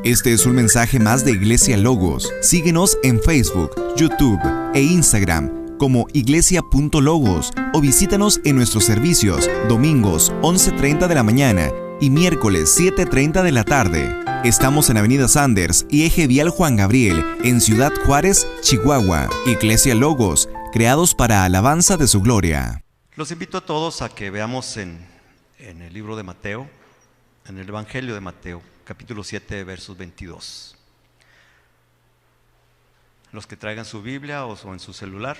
Este es un mensaje más de Iglesia Logos. Síguenos en Facebook, YouTube e Instagram como iglesia.logos o visítanos en nuestros servicios domingos 11:30 de la mañana y miércoles 7:30 de la tarde. Estamos en Avenida Sanders y Eje Vial Juan Gabriel, en Ciudad Juárez, Chihuahua. Iglesia Logos, creados para alabanza de su gloria. Los invito a todos a que veamos en el libro de Mateo, en el Evangelio de Mateo, capítulo 7, versos 22. Los que traigan su Biblia o en su celular,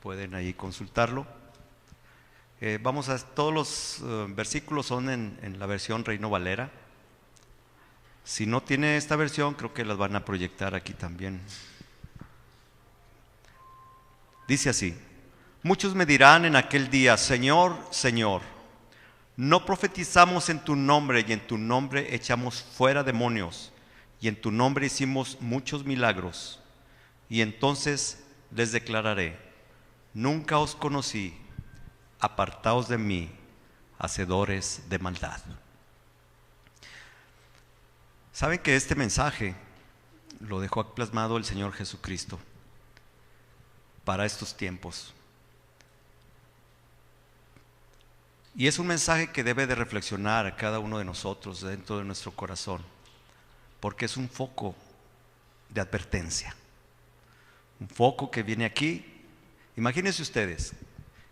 pueden ahí consultarlo. Todos los versículos son en la versión Reina Valera. Si no tiene esta versión, creo que las van a proyectar aquí también. Dice así: muchos me dirán en aquel día, Señor, Señor, ¿no profetizamos en tu nombre y en tu nombre echamos fuera demonios y en tu nombre hicimos muchos milagros? Y entonces les declararé, nunca os conocí, apartaos de mí, hacedores de maldad. ¿Saben que este mensaje lo dejó plasmado el Señor Jesucristo para estos tiempos? Y es un mensaje que debe de reflexionar a cada uno de nosotros dentro de nuestro corazón, porque es un foco de advertencia, un foco que viene aquí. Imagínense ustedes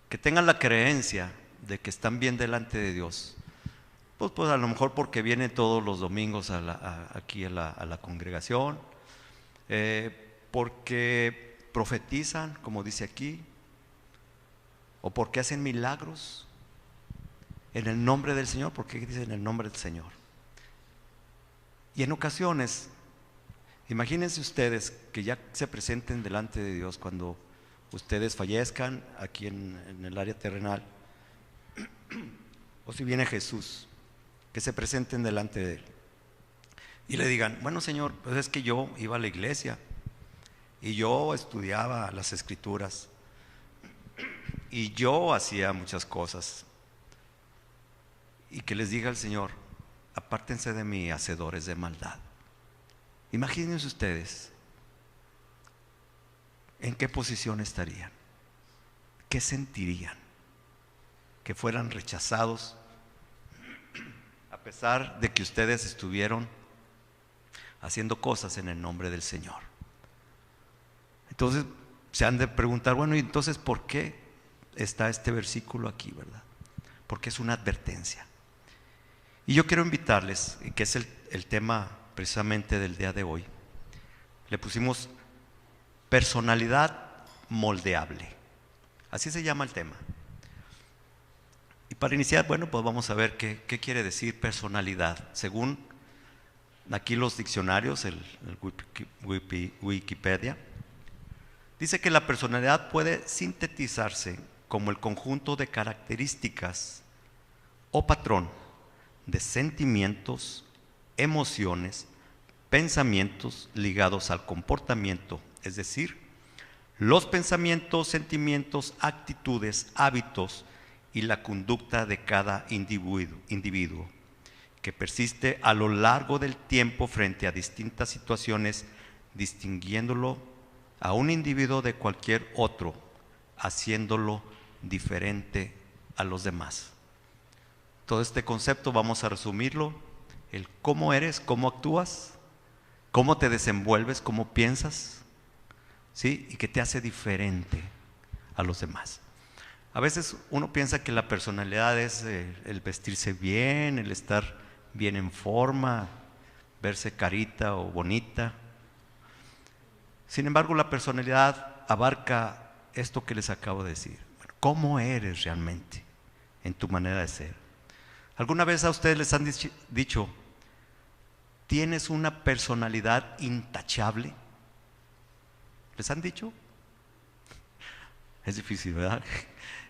que tengan la creencia de que están bien delante de Dios, pues a lo mejor porque vienen todos los domingos aquí a la congregación, porque profetizan, como dice aquí, o porque hacen milagros en el nombre del Señor, porque dice en el nombre del Señor. Y en ocasiones, imagínense ustedes que ya se presenten delante de Dios cuando ustedes fallezcan aquí en el área terrenal, o si viene Jesús, que se presenten delante de Él y le digan, bueno Señor, pues es que yo iba a la iglesia y yo estudiaba las Escrituras y yo hacía muchas cosas. Y que les diga el Señor, apártense de mí, hacedores de maldad. Imagínense ustedes en qué posición estarían, qué sentirían, que fueran rechazados a pesar de que ustedes estuvieron haciendo cosas en el nombre del Señor. Entonces se han de preguntar, bueno, ¿y entonces por qué está este versículo aquí, verdad? Porque es una advertencia. Y yo quiero invitarles, que es el tema precisamente del día de hoy, le pusimos personalidad moldeable. Así se llama el tema. Y para iniciar, bueno, pues vamos a ver qué quiere decir personalidad. Según aquí los diccionarios, el Wikipedia, dice que la personalidad puede sintetizarse como el conjunto de características o patrón de sentimientos, emociones, pensamientos ligados al comportamiento, es decir, los pensamientos, sentimientos, actitudes, hábitos y la conducta de cada individuo, que persiste a lo largo del tiempo frente a distintas situaciones, distinguiéndolo a un individuo de cualquier otro, haciéndolo diferente a los demás. Todo este concepto vamos a resumirlo: el cómo eres, cómo actúas, cómo te desenvuelves, cómo piensas, ¿sí? Y que te hace diferente a los demás. A veces uno piensa que la personalidad es el vestirse bien, el estar bien en forma, verse carita o bonita. Sin embargo, la personalidad abarca esto que les acabo de decir. Bueno, ¿cómo eres realmente en tu manera de ser? ¿Alguna vez a ustedes les han dicho, tienes una personalidad intachable? ¿Les han dicho? Es difícil, ¿verdad?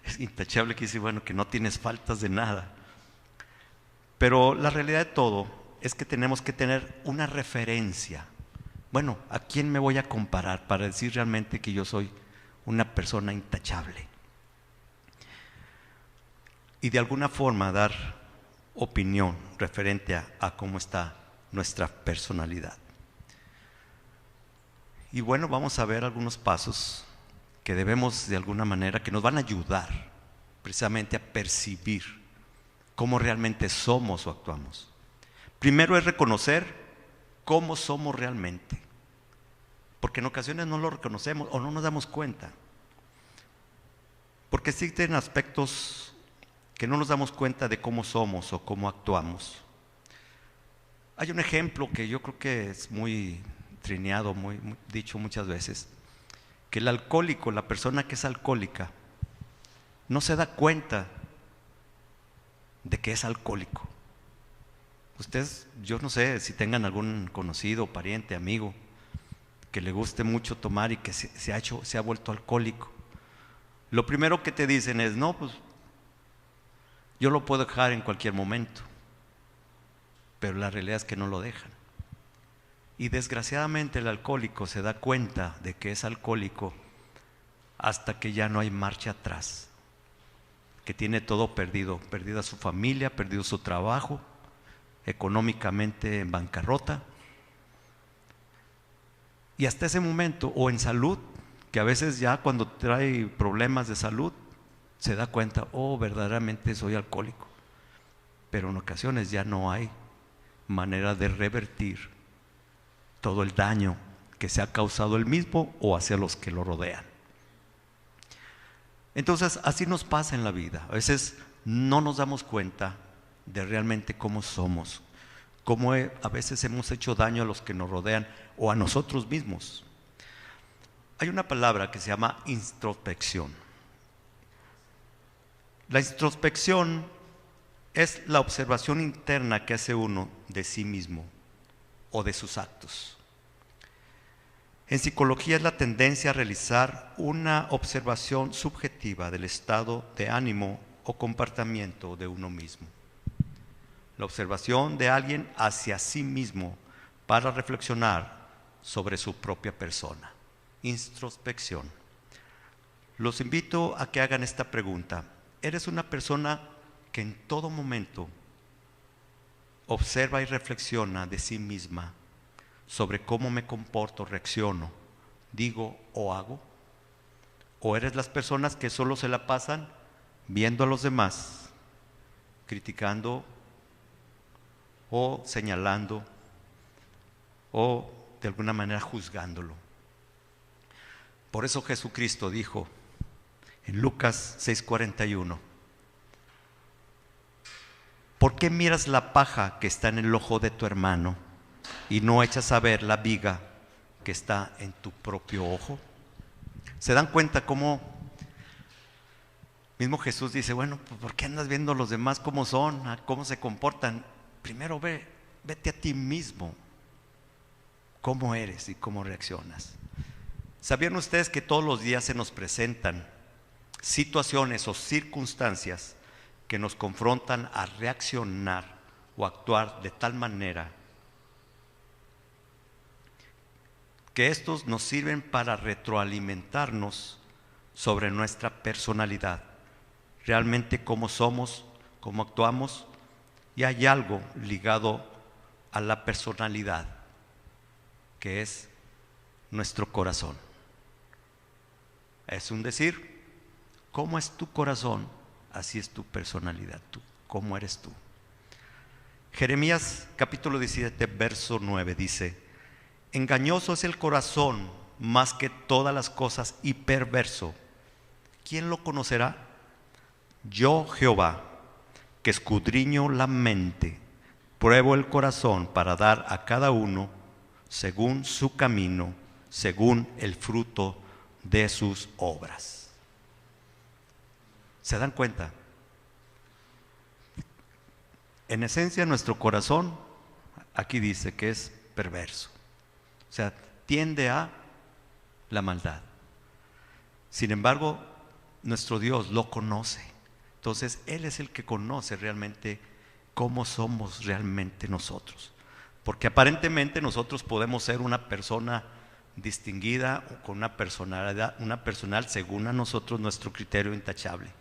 Es intachable, que dice, bueno, que no tienes faltas de nada. Pero la realidad de todo es que tenemos que tener una referencia. Bueno, ¿a quién me voy a comparar para decir realmente que yo soy una persona intachable? Y de alguna forma dar opinión referente a cómo está nuestra personalidad. Y bueno, vamos a ver algunos pasos que debemos de alguna manera, que nos van a ayudar precisamente a percibir cómo realmente somos o actuamos. Primero es reconocer cómo somos realmente, porque en ocasiones no lo reconocemos o no nos damos cuenta, porque existen aspectos que no nos damos cuenta de cómo somos o cómo actuamos. Hay un ejemplo que yo creo que es muy trineado, muy dicho muchas veces, que el alcohólico, la persona que es alcohólica, no se da cuenta de que es alcohólico. Ustedes, yo no sé si tengan algún conocido, pariente, amigo, que le guste mucho tomar y que se ha vuelto alcohólico. Lo primero que te dicen es, no, pues yo lo puedo dejar en cualquier momento, pero la realidad es que no lo dejan. Y desgraciadamente el alcohólico se da cuenta de que es alcohólico hasta que ya no hay marcha atrás, que tiene todo perdido, perdida su familia, perdido su trabajo, económicamente en bancarrota. Y hasta ese momento, o en salud, que a veces ya cuando trae problemas de salud, se da cuenta, oh, verdaderamente soy alcohólico. Pero en ocasiones ya no hay manera de revertir todo el daño que se ha causado él mismo o hacia los que lo rodean. Entonces, así nos pasa en la vida. A veces no nos damos cuenta de realmente cómo somos, cómo a veces hemos hecho daño a los que nos rodean o a nosotros mismos. Hay una palabra que se llama introspección. La introspección es la observación interna que hace uno de sí mismo o de sus actos. En psicología es la tendencia a realizar una observación subjetiva del estado de ánimo o comportamiento de uno mismo. La observación de alguien hacia sí mismo para reflexionar sobre su propia persona. Introspección. Los invito a que hagan esta pregunta. ¿Eres una persona que en todo momento observa y reflexiona de sí misma sobre cómo me comporto, reacciono, digo o hago? ¿O eres las personas que solo se la pasan viendo a los demás, criticando o señalando o de alguna manera juzgándolo? Por eso Jesucristo dijo en Lucas 6:41, ¿por qué miras la paja que está en el ojo de tu hermano y no echas a ver la viga que está en tu propio ojo? ¿Se dan cuenta cómo mismo Jesús dice, bueno, pues ¿por qué andas viendo a los demás cómo son, cómo se comportan? Primero vete a ti mismo, cómo eres y cómo reaccionas. ¿Sabían ustedes que todos los días se nos presentan situaciones o circunstancias que nos confrontan a reaccionar o actuar de tal manera que estos nos sirven para retroalimentarnos sobre nuestra personalidad, realmente cómo somos, cómo actuamos? Y hay algo ligado a la personalidad, que es nuestro corazón. Es un decir, ¿cómo es tu corazón? Así es tu personalidad, tú, ¿cómo eres tú? Jeremías capítulo 17, verso 9 dice, engañoso es el corazón más que todas las cosas y perverso. ¿Quién lo conocerá? Yo, Jehová, que escudriño la mente, pruebo el corazón para dar a cada uno según su camino, según el fruto de sus obras. ¿Se dan cuenta? En esencia nuestro corazón, aquí dice que es perverso, o sea, tiende a la maldad. Sin embargo, nuestro Dios lo conoce. Entonces, Él es el que conoce realmente cómo somos realmente nosotros. Porque aparentemente nosotros podemos ser una persona distinguida o con una personalidad, según a nosotros nuestro criterio intachable.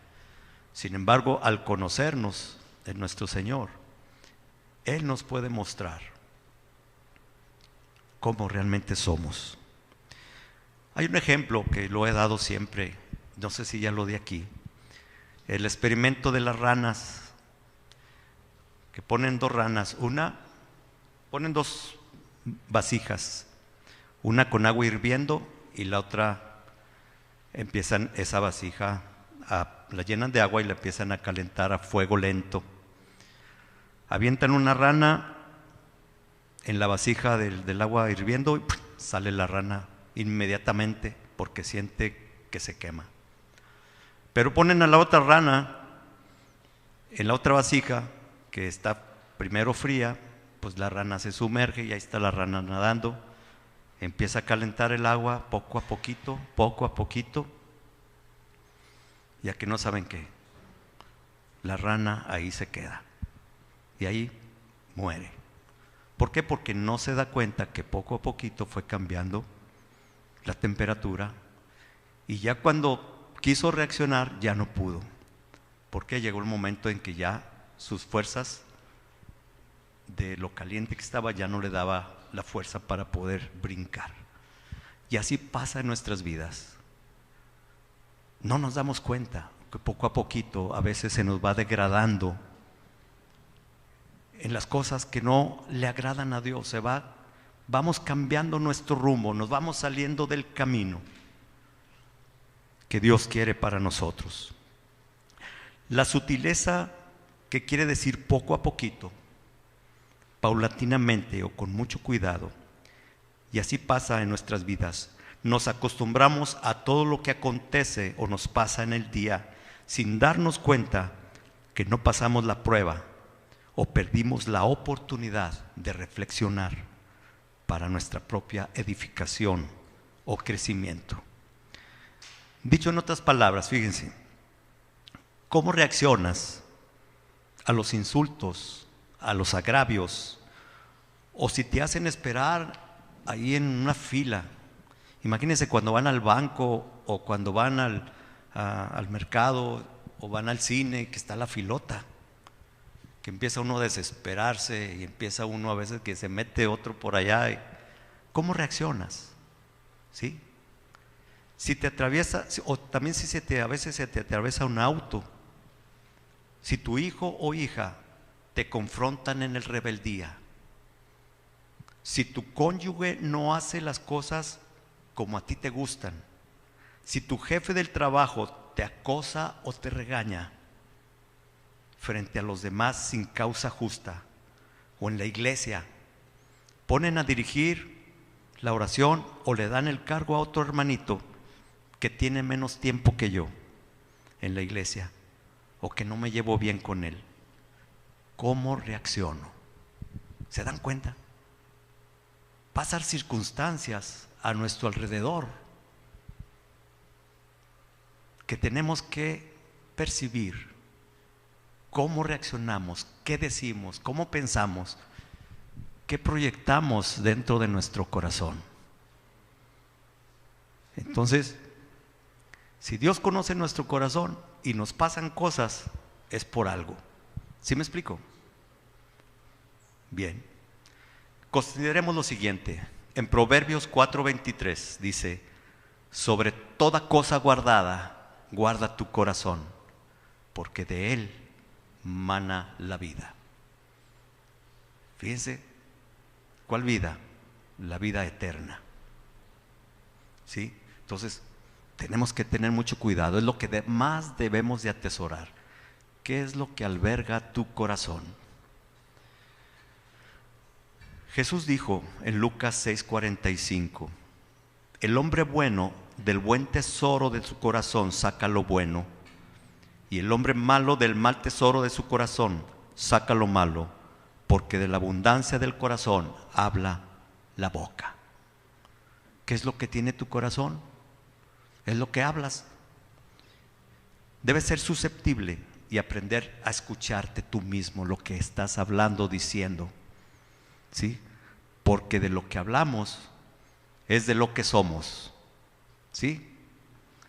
Sin embargo, al conocernos en nuestro Señor, Él nos puede mostrar cómo realmente somos. Hay un ejemplo que lo he dado siempre, no sé si ya lo di aquí, el experimento de las ranas, que ponen dos ranas, ponen dos vasijas, una con agua hirviendo y la otra empiezan esa vasija, la llenan de agua y la empiezan a calentar a fuego lento. Avientan una rana en la vasija del agua hirviendo y sale la rana inmediatamente porque siente que se quema. Pero ponen a la otra rana en la otra vasija que está primero fría, pues la rana se sumerge y ahí está la rana nadando, empieza a calentar el agua poco a poquito, ya que no saben qué, la rana ahí se queda y ahí muere. ¿Por qué? Porque no se da cuenta que poco a poquito fue cambiando la temperatura y ya cuando quiso reaccionar ya no pudo, porque llegó el momento en que ya sus fuerzas de lo caliente que estaba ya no le daba la fuerza para poder brincar. Y así pasa en nuestras vidas. No nos damos cuenta que poco a poquito a veces se nos va degradando en las cosas que no le agradan a Dios. Vamos cambiando nuestro rumbo, nos vamos saliendo del camino que Dios quiere para nosotros. La sutileza, que quiere decir poco a poquito, paulatinamente o con mucho cuidado, y así pasa en nuestras vidas. Nos acostumbramos a todo lo que acontece o nos pasa en el día sin darnos cuenta que no pasamos la prueba o perdimos la oportunidad de reflexionar para nuestra propia edificación o crecimiento. Dicho en otras palabras, fíjense, ¿cómo reaccionas a los insultos, a los agravios, o si te hacen esperar ahí en una fila? Imagínense cuando van al banco o cuando van al mercado o van al cine, que está la filota, que empieza uno a desesperarse y empieza uno a veces que se mete otro por allá. ¿Cómo reaccionas? ¿Sí? Si te atraviesa, o también si a veces se te atraviesa un auto, si tu hijo o hija te confrontan en el rebeldía, si tu cónyuge no hace las cosas como a ti te gustan, si tu jefe del trabajo te acosa o te regaña frente a los demás sin causa justa, o en la iglesia ponen a dirigir la oración o le dan el cargo a otro hermanito que tiene menos tiempo que yo en la iglesia o que no me llevo bien con él, ¿cómo reacciono? ¿Se dan cuenta? Pasan circunstancias a nuestro alrededor que tenemos que percibir cómo reaccionamos, qué decimos, cómo pensamos, qué proyectamos dentro de nuestro corazón. Entonces, si Dios conoce nuestro corazón y nos pasan cosas, es por algo. ¿Sí me explico? Bien. Consideremos lo siguiente. En Proverbios 4:23 dice: sobre toda cosa guardada, guarda tu corazón, porque de él mana la vida. Fíjense, ¿cuál vida? La vida eterna. ¿Sí? Entonces, tenemos que tener mucho cuidado. Es lo que más debemos de atesorar. ¿Qué es lo que alberga tu corazón? Jesús dijo en Lucas 6:45: el hombre bueno del buen tesoro de su corazón saca lo bueno, y el hombre malo del mal tesoro de su corazón saca lo malo, porque de la abundancia del corazón habla la boca. ¿Qué es lo que tiene tu corazón? Es lo que hablas. Debes ser susceptible y aprender a escucharte tú mismo lo que estás hablando, diciendo. ¿Sí? Porque de lo que hablamos es de lo que somos. ¿Sí?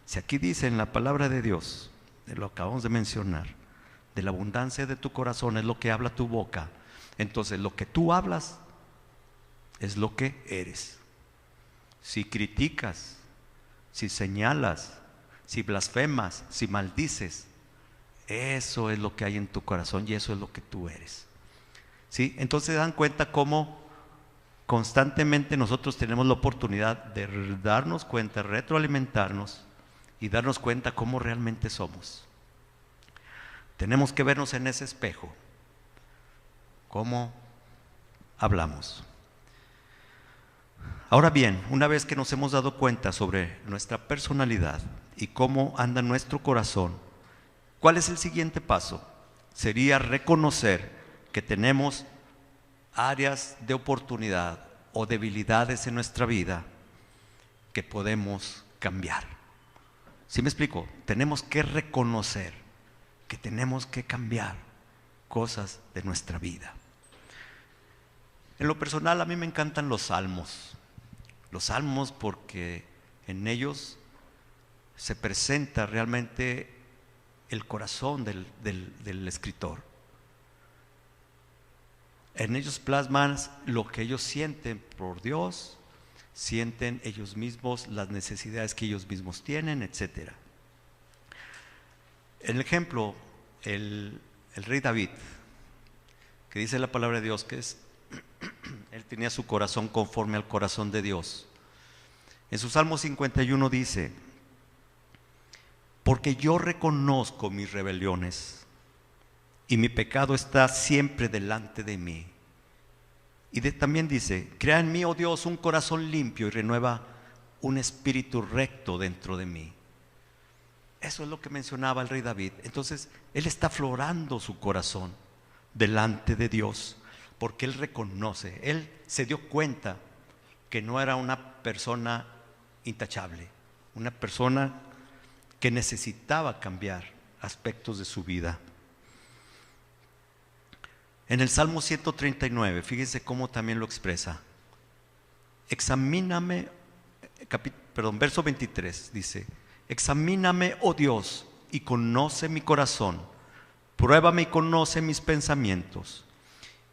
Si aquí dice en la palabra de Dios, de lo que acabamos de mencionar, de la abundancia de tu corazón es lo que habla tu boca, entonces lo que tú hablas es lo que eres. Si criticas, si señalas, si blasfemas, si maldices, eso es lo que hay en tu corazón y eso es lo que tú eres. ¿Sí? Entonces se dan cuenta cómo constantemente nosotros tenemos la oportunidad de darnos cuenta, retroalimentarnos y darnos cuenta cómo realmente somos. Tenemos que vernos en ese espejo, cómo hablamos. Ahora bien, una vez que nos hemos dado cuenta sobre nuestra personalidad y cómo anda nuestro corazón, ¿cuál es el siguiente paso? Sería reconocer que tenemos áreas de oportunidad o debilidades en nuestra vida que podemos cambiar. ¿Sí me explico? Tenemos que reconocer que tenemos que cambiar cosas de nuestra vida. En lo personal, a mí me encantan los salmos. Los salmos porque en ellos se presenta realmente el corazón del escritor. En ellos plasman lo que ellos sienten por Dios, sienten ellos mismos las necesidades que ellos mismos tienen, etc. El ejemplo, el rey David, que dice la palabra de Dios que él tenía su corazón conforme al corazón de Dios. En su Salmo 51 dice: porque yo reconozco mis rebeliones y mi pecado está siempre delante de mí. Y también dice: crea en mí, oh Dios, un corazón limpio y renueva un espíritu recto dentro de mí. Eso es lo que mencionaba el rey David. Entonces él está aflorando su corazón delante de Dios, porque él reconoce, él se dio cuenta que no era una persona intachable, una persona que necesitaba cambiar aspectos de su vida. En el Salmo 139, fíjense cómo también lo expresa. Examíname, verso 23 dice: examíname, oh Dios, y conoce mi corazón, pruébame y conoce mis pensamientos,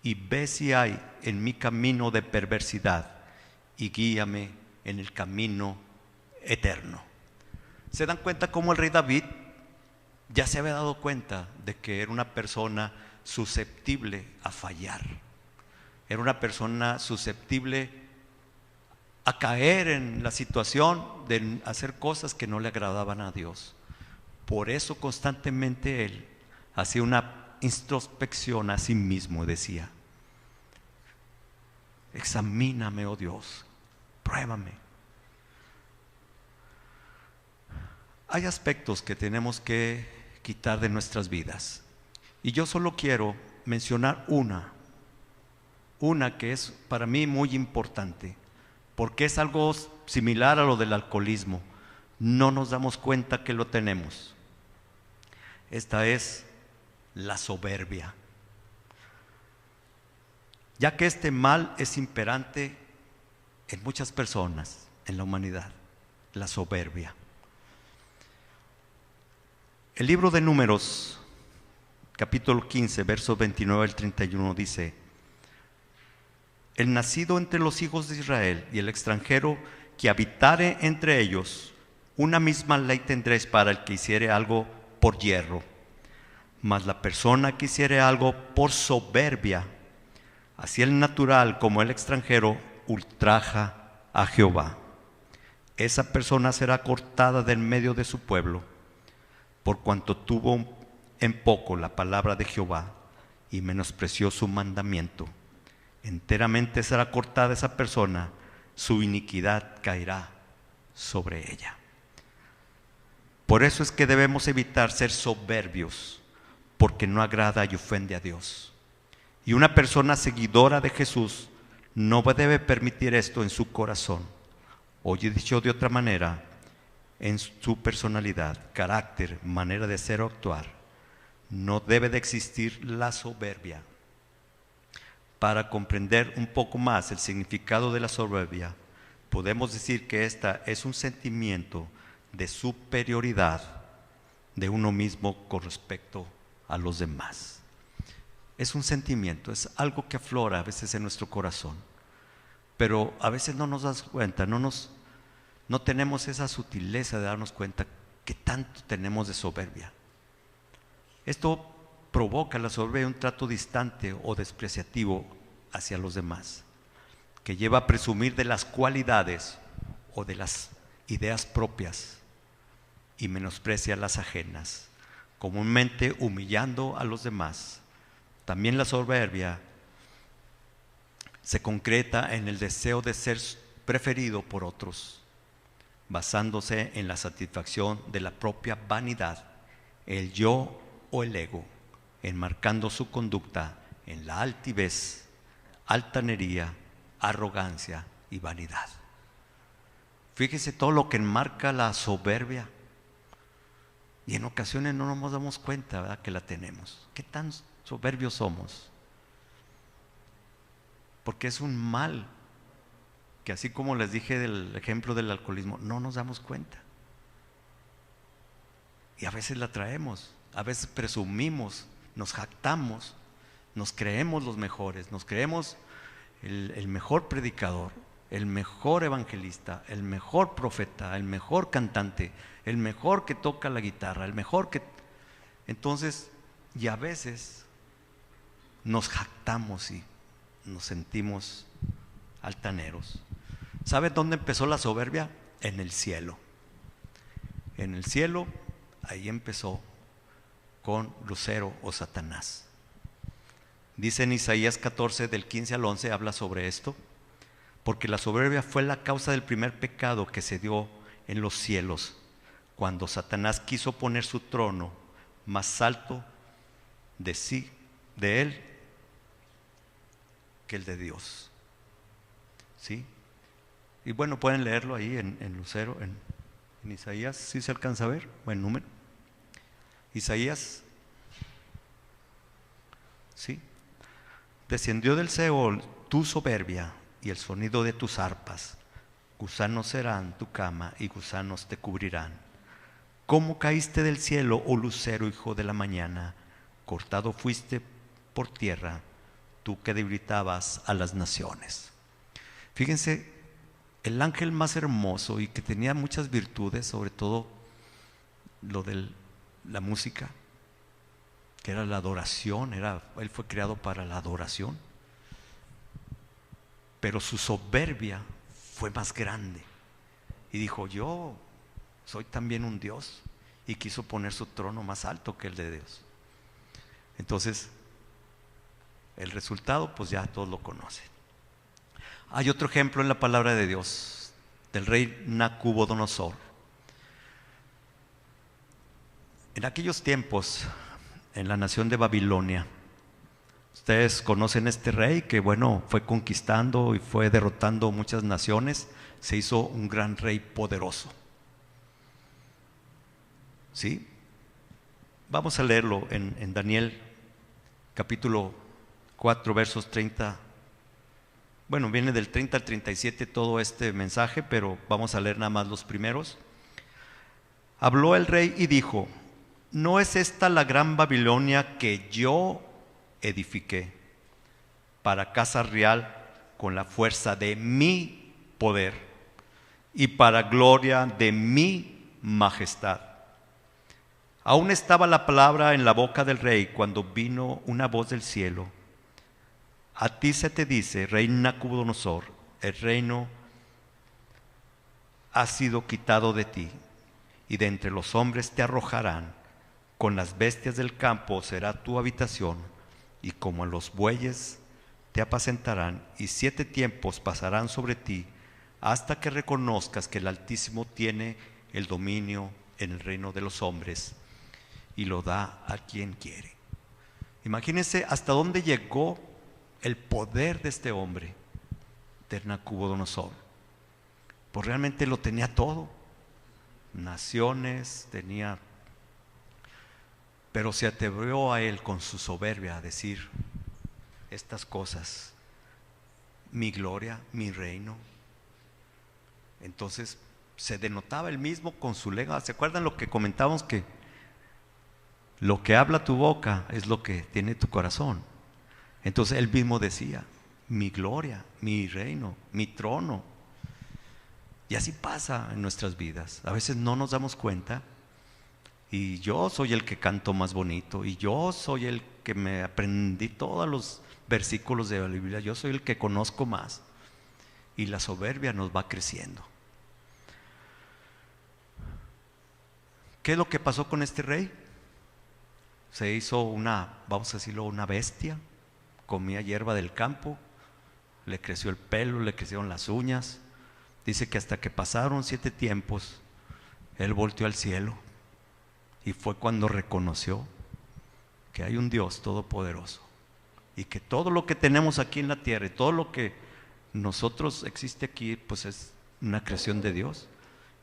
y ve si hay en mi camino de perversidad, y guíame en el camino eterno. ¿Se dan cuenta cómo el rey David ya se había dado cuenta de que era una persona susceptible a fallar? Era una persona susceptible a caer en la situación de hacer cosas que no le agradaban a Dios. Por eso constantemente él hacía una introspección a sí mismo, decía: examíname, oh Dios, pruébame. Hay aspectos que tenemos que quitar de nuestras vidas, y yo solo quiero mencionar una que es para mí muy importante, porque es algo similar a lo del alcoholismo. No nos damos cuenta que lo tenemos. Esta es la soberbia. Ya que este mal es imperante en muchas personas, en la humanidad, la soberbia. El libro de Números, capítulo 15, versos 29 al 31 dice: el nacido entre los hijos de Israel y el extranjero que habitare entre ellos, una misma ley tendréis para el que hiciere algo por yerro, mas la persona que hiciere algo por soberbia, así el natural como el extranjero, ultraja a Jehová. Esa persona será cortada del medio de su pueblo, por cuanto tuvo en poco la palabra de Jehová y menospreció su mandamiento. Enteramente será cortada esa persona, su iniquidad caerá sobre ella. Por eso es que debemos evitar ser soberbios, porque no agrada y ofende a Dios. Y una persona seguidora de Jesús no debe permitir esto en su corazón. O dicho de otra manera, en su personalidad, carácter, manera de ser o actuar, no debe de existir la soberbia. Para comprender un poco más el significado de la soberbia, podemos decir que esta es un sentimiento de superioridad de uno mismo con respecto a los demás. Es un sentimiento, es algo que aflora a veces en nuestro corazón. Pero a veces no nos das cuenta, no tenemos esa sutileza de darnos cuenta que tanto tenemos de soberbia. Esto provoca la soberbia un trato distante o despreciativo hacia los demás, que lleva a presumir de las cualidades o de las ideas propias y menosprecia las ajenas, comúnmente humillando a los demás. También la soberbia se concreta en el deseo de ser preferido por otros, basándose en la satisfacción de la propia vanidad, el yo o el ego, enmarcando su conducta en la altivez, altanería, arrogancia y vanidad. Fíjese todo lo que enmarca la soberbia, y en ocasiones no nos damos cuenta, ¿verdad?, que la tenemos. ¿Qué tan soberbios somos? Porque es un mal que, así como les dije del ejemplo del alcoholismo, no nos damos cuenta. Y a veces la traemos, a veces presumimos, nos jactamos, nos creemos los mejores, nos creemos el mejor predicador, el mejor evangelista, el mejor profeta, el mejor cantante, el mejor que toca la guitarra, el mejor que... Entonces, y a veces nos jactamos y nos sentimos altaneros. ¿Sabe dónde empezó la soberbia? En el cielo. En el cielo, ahí empezó con Lucero o Satanás. Dice en Isaías 14, del 15 al 11, habla sobre esto. Porque la soberbia fue la causa del primer pecado que se dio en los cielos, cuando Satanás quiso poner su trono más alto de él, que el de Dios. ¿Sí? Y bueno, pueden leerlo ahí en Lucero, en Isaías, ¿sí se alcanza a ver? Buen número. Isaías, ¿sí? Descendió del Seol tu soberbia y el sonido de tus arpas. Gusanos serán tu cama y gusanos te cubrirán. ¿Cómo caíste del cielo, oh lucero, hijo de la mañana? Cortado fuiste por tierra, tú que debilitabas a las naciones. Fíjense, el ángel más hermoso y que tenía muchas virtudes, sobre todo lo de la música, que era la adoración, él fue creado para la adoración, pero su soberbia fue más grande y dijo: yo soy también un Dios, y quiso poner su trono más alto que el de Dios. Entonces, el resultado pues ya todos lo conocen. Hay otro ejemplo en la palabra de Dios del rey Nabucodonosor. En aquellos tiempos, en la nación de Babilonia, ustedes conocen este rey que, bueno, fue conquistando y fue derrotando muchas naciones. Se hizo un gran rey poderoso. ¿Sí? Vamos a leerlo en Daniel capítulo 4, versos 30. Bueno, viene del 30 al 37 todo este mensaje, pero vamos a leer nada más los primeros. Habló el rey y dijo: ¿no es esta la gran Babilonia que yo edifiqué para casa real con la fuerza de mi poder y para gloria de mi majestad? Aún estaba la palabra en la boca del rey cuando vino una voz del cielo: a ti se te dice, rey Nabucodonosor, el reino ha sido quitado de ti, y de entre los hombres te arrojarán. Con las bestias del campo será tu habitación, y como a los bueyes te apacentarán, y 7 tiempos pasarán sobre ti, hasta que reconozcas que el Altísimo tiene el dominio en el reino de los hombres, y lo da a quien quiere. Imagínense hasta dónde llegó el poder de este hombre, de Nabucodonosor. Pues realmente lo tenía todo. Naciones tenía, pero se atrevió a él con su soberbia a decir estas cosas: mi gloria, mi reino. Entonces se denotaba él mismo con su lengua. ¿Se acuerdan lo que comentábamos? Que lo que habla tu boca es lo que tiene tu corazón. Entonces él mismo decía: mi gloria, mi reino, mi trono. Y así pasa en nuestras vidas. A veces no nos damos cuenta. Y yo soy el que canto más bonito. Y yo soy el que me aprendí todos los versículos de la Biblia. Yo soy el que conozco más. Y la soberbia nos va creciendo. ¿Qué es lo que pasó con este rey? Se hizo vamos a decirlo, una bestia. Comía hierba del campo. Le creció el pelo, le crecieron las uñas. Dice que hasta que pasaron 7 tiempos, él volteó al cielo. Y fue cuando reconoció que hay un Dios todopoderoso. Y que todo lo que tenemos aquí en la tierra y todo lo que nosotros existe aquí, pues es una creación de Dios.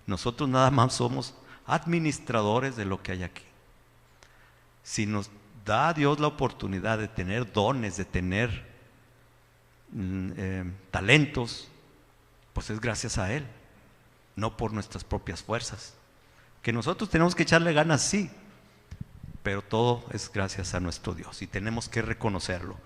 Nosotros nada más somos administradores de lo que hay aquí. Si nos da a Dios la oportunidad de tener dones, de tener talentos, pues es gracias a Él, no por nuestras propias fuerzas. Que nosotros tenemos que echarle ganas, sí, pero todo es gracias a nuestro Dios y tenemos que reconocerlo.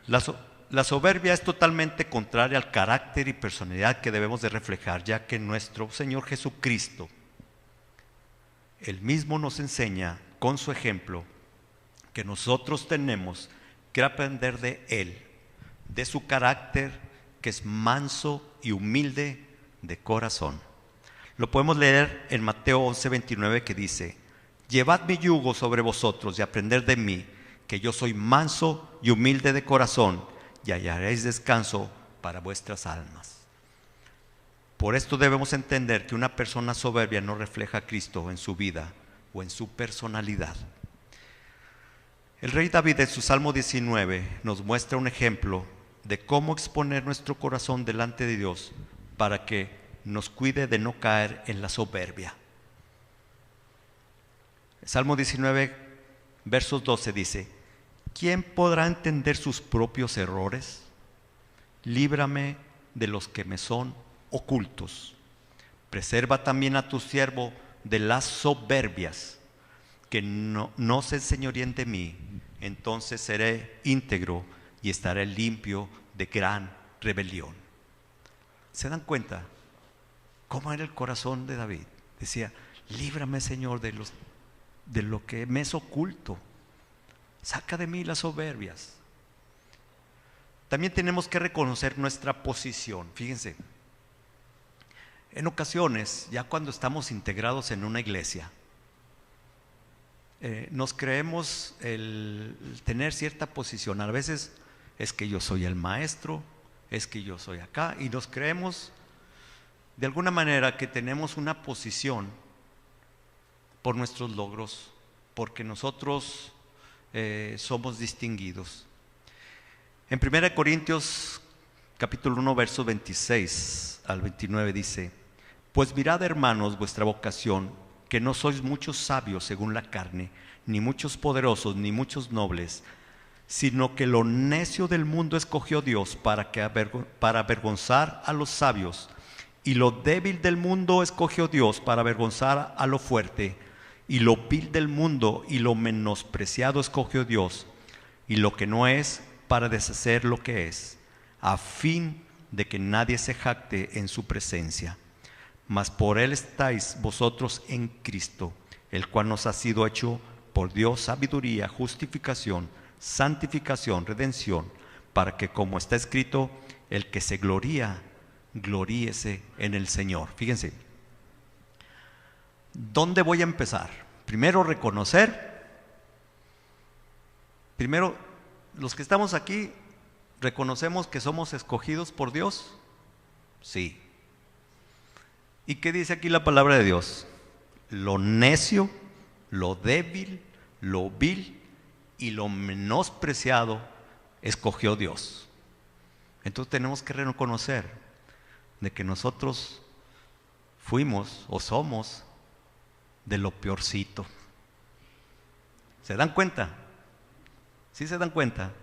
La soberbia es totalmente contraria al carácter y personalidad que debemos de reflejar, ya que nuestro Señor Jesucristo, Él mismo nos enseña con su ejemplo que nosotros tenemos que aprender de Él, de su carácter que es manso y humilde de corazón. Lo podemos leer en Mateo 11:29 que dice: llevad mi yugo sobre vosotros y aprended de mí, que yo soy manso y humilde de corazón, y hallaréis descanso para vuestras almas. Por esto debemos entender que una persona soberbia no refleja a Cristo en su vida o en su personalidad. El rey David en su Salmo 19 nos muestra un ejemplo de cómo exponer nuestro corazón delante de Dios para que nos cuide de no caer en la soberbia. El Salmo 19, versos 12 dice: ¿quién podrá entender sus propios errores? Líbrame de los que me son ocultos. Preserva también a tu siervo de las soberbias, que no se enseñoríen de mí. Entonces seré íntegro y estaré limpio de gran rebelión. ¿Se dan cuenta cómo era el corazón de David? Decía: líbrame, Señor, de lo que me es oculto. Saca de mí las soberbias. También tenemos que reconocer nuestra posición. Fíjense, en ocasiones, ya cuando estamos integrados en una iglesia, nos creemos el tener cierta posición. A veces es que yo soy el maestro, es que yo soy acá, y nos creemos de alguna manera que tenemos una posición por nuestros logros, porque nosotros somos distinguidos. En 1 Corintios capítulo 1 versos 26 al 29 dice: pues mirad, hermanos, vuestra vocación, que no sois muchos sabios según la carne, ni muchos poderosos, ni muchos nobles, sino que lo necio del mundo escogió Dios para avergonzar a los sabios, y lo débil del mundo escogió Dios para avergonzar a lo fuerte, y lo vil del mundo y lo menospreciado escogió Dios, y lo que no es, para deshacer lo que es, a fin de que nadie se jacte en su presencia. Mas por él estáis vosotros en Cristo, el cual nos ha sido hecho por Dios sabiduría, justificación, santificación, redención, para que, como está escrito, el que se gloría, gloríese en el Señor. Fíjense, ¿dónde voy a empezar? Primero, reconocer. Primero, los que estamos aquí, ¿reconocemos que somos escogidos por Dios? Sí. ¿Y qué dice aquí la palabra de Dios? Lo necio, lo débil, lo vil y lo menospreciado escogió Dios. Entonces tenemos que reconocer de que nosotros fuimos o somos de lo peorcito. ¿Se dan cuenta? ¿Sí se dan cuenta?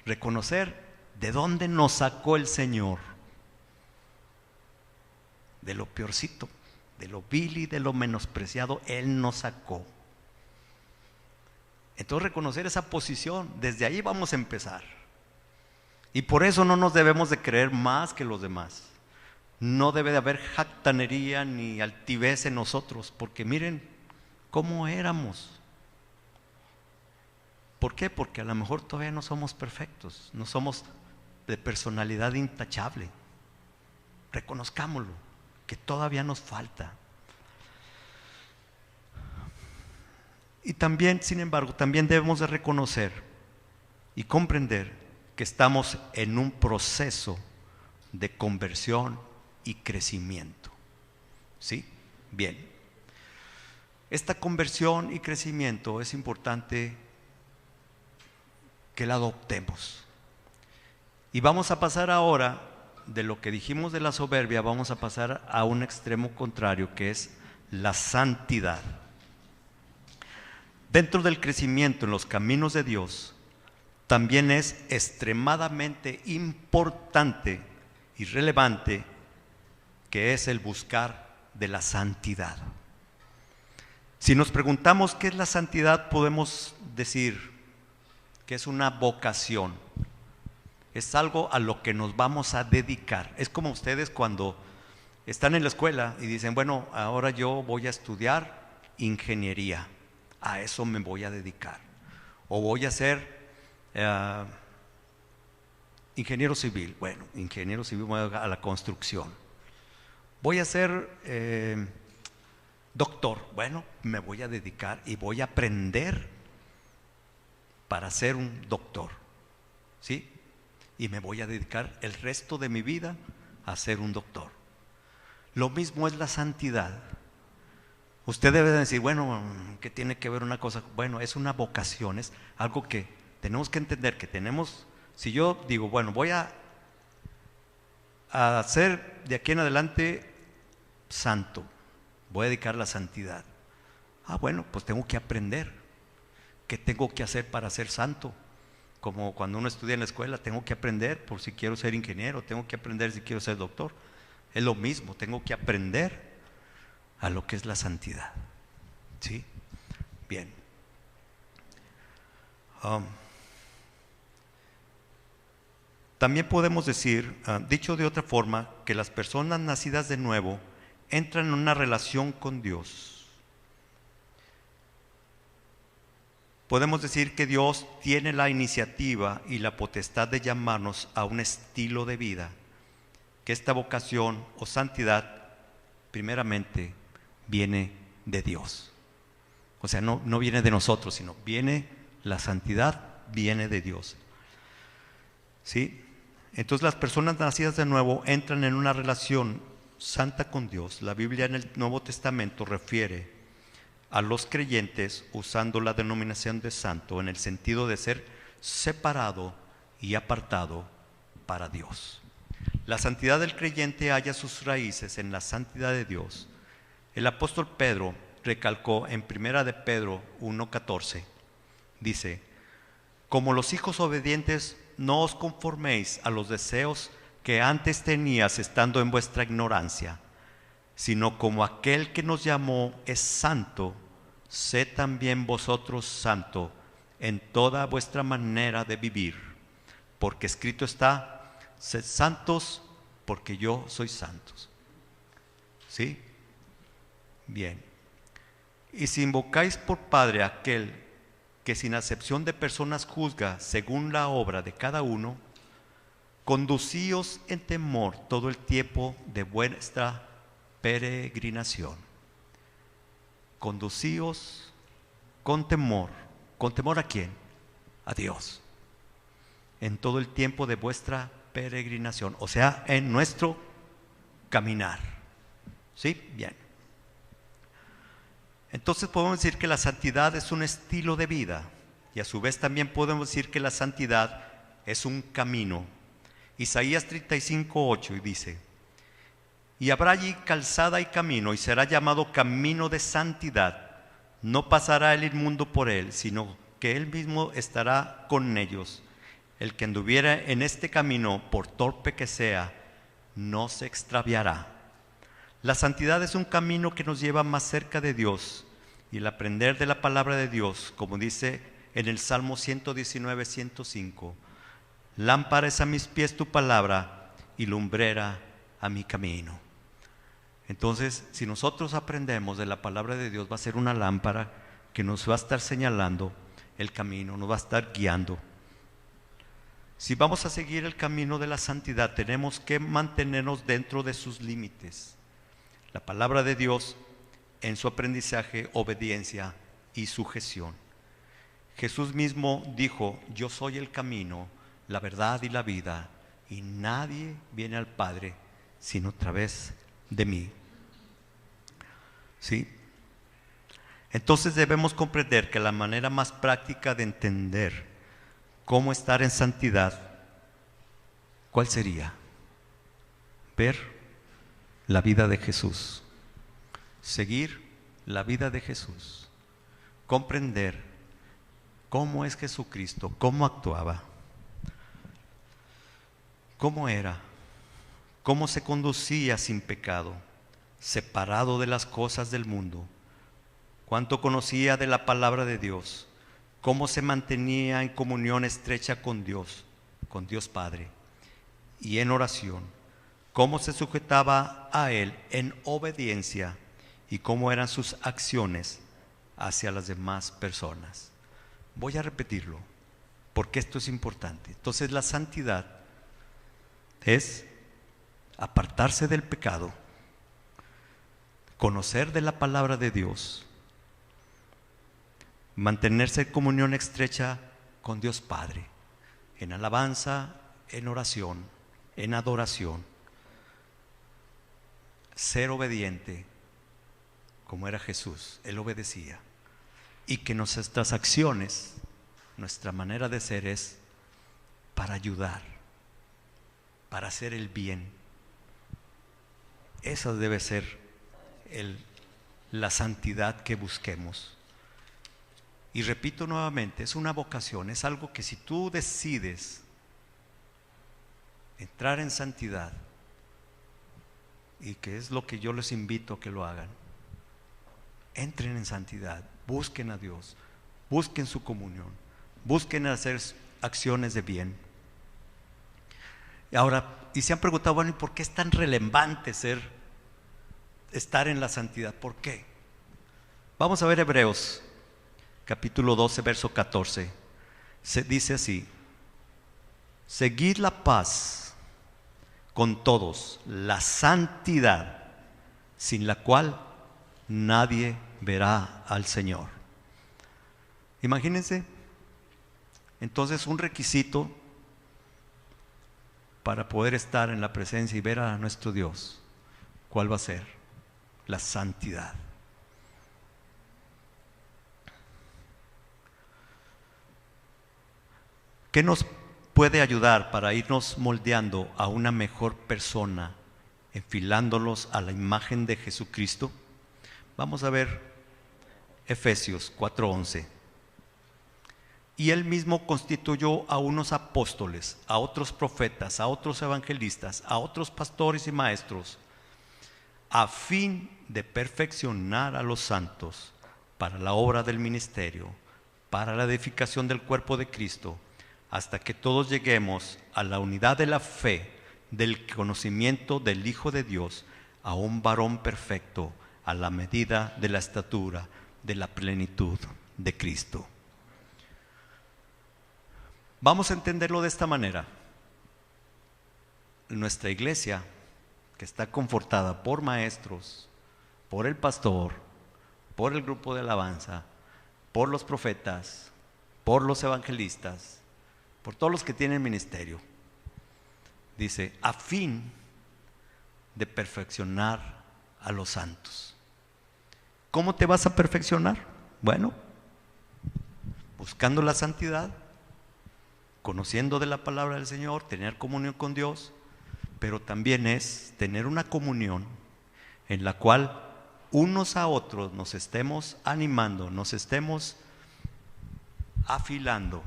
Reconocer de dónde nos sacó el Señor. De lo peorcito, de lo vil y de lo menospreciado, Él nos sacó. Entonces reconocer esa posición, desde ahí vamos a empezar. Y por eso no nos debemos de creer más que los demás. No debe de haber jactanería ni altivez en nosotros, porque miren cómo éramos. ¿Por qué? Porque a lo mejor todavía no somos perfectos, no somos de personalidad intachable. Reconozcámoslo, que todavía nos falta. Y también, sin embargo, también debemos de reconocer y comprender que estamos en un proceso de conversión y crecimiento. ¿Sí? Bien. Esta conversión y crecimiento es importante que la adoptemos. Y vamos a pasar ahora de lo que dijimos de la soberbia, vamos a pasar a un extremo contrario, que es la santidad. Dentro del crecimiento en los caminos de Dios, también es extremadamente importante y relevante que es el buscar de la santidad. Si nos preguntamos qué es la santidad, podemos decir que es una vocación, es algo a lo que nos vamos a dedicar. Es como ustedes cuando están en la escuela y dicen, bueno, ahora yo voy a estudiar ingeniería, a eso me voy a dedicar, o voy a ser ingeniero civil. Bueno, ingeniero civil, voy a la construcción. Voy a ser doctor. Bueno, me voy a dedicar y voy a aprender para ser un doctor, ¿sí? Y me voy a dedicar el resto de mi vida a ser un doctor. Lo mismo es la santidad. Usted debe decir, bueno, ¿qué tiene que ver una cosa? Bueno, es una vocación, es algo que tenemos que entender, que tenemos. Si yo digo, bueno, voy a ser de aquí en adelante santo, voy a dedicar a la santidad. Bueno, pues tengo que aprender. ¿Qué tengo que hacer para ser santo? Como cuando uno estudia en la escuela, tengo que aprender por si quiero ser ingeniero, tengo que aprender si quiero ser doctor. Es lo mismo, tengo que aprender a lo que es la santidad. ¿Sí? Bien. También podemos decir, dicho de otra forma, que las personas nacidas de nuevo entran en una relación con Dios. Podemos decir que Dios tiene la iniciativa y la potestad de llamarnos a un estilo de vida, que esta vocación o santidad primeramente viene de Dios. O sea, no viene de nosotros, sino la santidad viene de Dios. ¿Sí? Entonces las personas nacidas de nuevo entran en una relación santa con Dios. La Biblia en el Nuevo Testamento refiere a los creyentes usando la denominación de santo en el sentido de ser separado y apartado para Dios. La santidad del creyente halla sus raíces en la santidad de Dios. El apóstol Pedro recalcó en 1 de Pedro 1:14, dice: como los hijos obedientes, no os conforméis a los deseos que antes tenías estando en vuestra ignorancia, sino como aquel que nos llamó es santo, sed también vosotros santo en toda vuestra manera de vivir, porque escrito está: sed santos porque yo soy santo. ¿Sí? Bien. Y si invocáis por Padre a aquel que sin acepción de personas juzga según la obra de cada uno, conducíos en temor todo el tiempo de vuestra peregrinación. Conducíos con temor. ¿Con temor a quién? A Dios. En todo el tiempo de vuestra peregrinación, o sea, en nuestro caminar. ¿Sí? Bien. Entonces podemos decir que la santidad es un estilo de vida, y a su vez también podemos decir que la santidad es un camino. Isaías 35:8 dice: y habrá allí calzada y camino, y será llamado camino de santidad. No pasará el inmundo por él, sino que él mismo estará con ellos. El que anduviera en este camino, por torpe que sea, no se extraviará. La santidad es un camino que nos lleva más cerca de Dios, y el aprender de la palabra de Dios, como dice en el Salmo 119:105, Lámpara es a mis pies tu palabra y lumbrera a mi camino. Entonces, si nosotros aprendemos de la palabra de Dios, va a ser una lámpara que nos va a estar señalando el camino, nos va a estar guiando. Si vamos a seguir el camino de la santidad, tenemos que mantenernos dentro de sus límites. La palabra de Dios en su aprendizaje, obediencia y sujeción. Jesús mismo dijo: yo soy el camino, la verdad y la vida, y nadie viene al Padre sino a través de mí. ¿Sí? Entonces debemos comprender que la manera más práctica de entender cómo estar en santidad, ¿cuál sería? Ver la vida de Jesús, seguir la vida de Jesús, comprender cómo es Jesucristo, cómo actuaba, cómo era, cómo se conducía sin pecado, separado de las cosas del mundo, cuánto conocía de la palabra de Dios, cómo se mantenía en comunión estrecha con Dios Padre, y en oración, cómo se sujetaba a Él en obediencia y cómo eran sus acciones hacia las demás personas. Voy a repetirlo, porque esto es importante. Entonces, la santidad es apartarse del pecado, conocer de la palabra de Dios, mantenerse en comunión estrecha con Dios Padre, en alabanza, en oración, en adoración, ser obediente como era Jesús. Él obedecía, y que nuestras acciones, nuestra manera de ser es para ayudar, para hacer el bien. Esa debe ser la santidad que busquemos. Y repito nuevamente, es una vocación, es algo que si tú decides entrar en santidad, y que es lo que yo les invito a que lo hagan, entren en santidad, busquen a Dios, busquen su comunión, busquen hacer acciones de bien. Y ahora, y se han preguntado, bueno, ¿y por qué es tan relevante estar en la santidad? ¿Por qué? Vamos a ver Hebreos capítulo 12, verso 14. Se dice así: seguid la paz con todos, la santidad, sin la cual nadie verá al Señor. Imagínense, entonces, un requisito para poder estar en la presencia y ver a nuestro Dios, ¿cuál va a ser? La santidad. ¿Qué nos puede ayudar para irnos moldeando a una mejor persona, enfilándolos a la imagen de Jesucristo? Vamos a ver Efesios 4:11. Y Él mismo constituyó a unos apóstoles, a otros profetas, a otros evangelistas, a otros pastores y maestros, a fin de perfeccionar a los santos para la obra del ministerio, para la edificación del cuerpo de Cristo, hasta que todos lleguemos a la unidad de la fe, del conocimiento del Hijo de Dios, a un varón perfecto, a la medida de la estatura de la plenitud de Cristo. Vamos a entenderlo de esta manera. Nuestra iglesia, que está confortada por maestros, por el pastor, por el grupo de alabanza, por los profetas, por los evangelistas, por todos los que tienen ministerio, dice, a fin de perfeccionar a los santos. ¿Cómo te vas a perfeccionar? Bueno, buscando la santidad, conociendo de la palabra del Señor, tener comunión con Dios, pero también es tener una comunión en la cual unos a otros nos estemos animando, nos estemos afilando,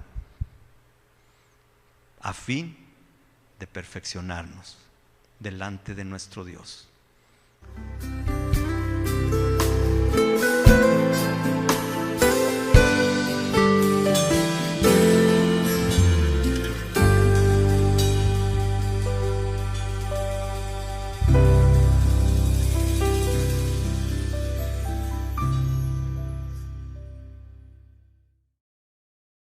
a fin de perfeccionarnos delante de nuestro Dios.